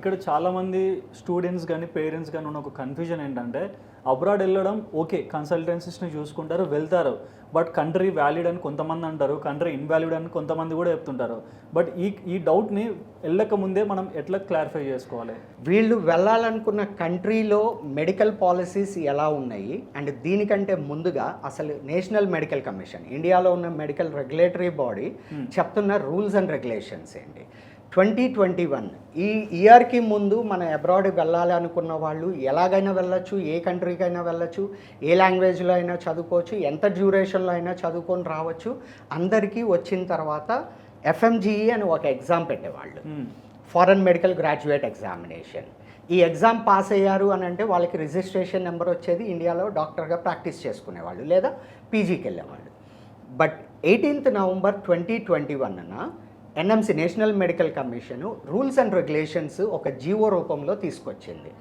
ఇక్కడ చాలామంది స్టూడెంట్స్ కానీ పేరెంట్స్ కానీ ఉన్న ఒక కన్ఫ్యూజన్ ఏంటంటే అబ్రాడ్ వెళ్ళడం ఓకే, కన్సల్టెన్సీస్ని చూసుకుంటారు, వెళ్తారు. బట్ కంట్రీ వ్యాలిడ్ అని కొంతమంది అంటారు, కంట్రీ ఇన్వాలిడ్ అని కొంతమంది కూడా చెప్తుంటారు. బట్ ఈ డౌట్ని వెళ్ళక ముందే మనం ఎట్లా క్లారిఫై చేసుకోవాలి? వీళ్ళు వెళ్ళాలనుకున్న కంట్రీలో మెడికల్ పాలసీస్ ఎలా ఉన్నాయి అండ్ దీనికంటే ముందుగా అసలు నేషనల్ మెడికల్ కమిషన్, ఇండియాలో ఉన్న మెడికల్ రెగ్యులేటరీ బాడీ చెప్తున్న రూల్స్ అండ్ రెగ్యులేషన్స్ ఏంటి. 2021 ఈ ఇయర్కి ముందు మన అబ్రాడ్ వెళ్ళాలి అనుకున్న వాళ్ళు ఎలాగైనా వెళ్ళొచ్చు, ఏ కంట్రీకైనా వెళ్ళొచ్చు, ఏ లాంగ్వేజ్లో అయినా చదువుకోవచ్చు, ఎంత డ్యూరేషన్లో అయినా చదువుకొని రావచ్చు. అందరికీ వచ్చిన తర్వాత FMGE అని ఒక ఎగ్జామ్ పెట్టేవాళ్ళు, ఫారెన్ మెడికల్ గ్రాడ్యుయేట్ ఎగ్జామినేషన్. ఈ ఎగ్జామ్ పాస్ అయ్యారు అని అంటే వాళ్ళకి రిజిస్ట్రేషన్ నెంబర్ వచ్చేది, ఇండియాలో డాక్టర్గా ప్రాక్టీస్ చేసుకునేవాళ్ళు లేదా పీజీకి వెళ్ళేవాళ్ళు. బట్ 18 నవంబర్ 2021న NMC national medical commission rules and regulations ఒక జీవో రూపంలో తీసుకొచ్చింది.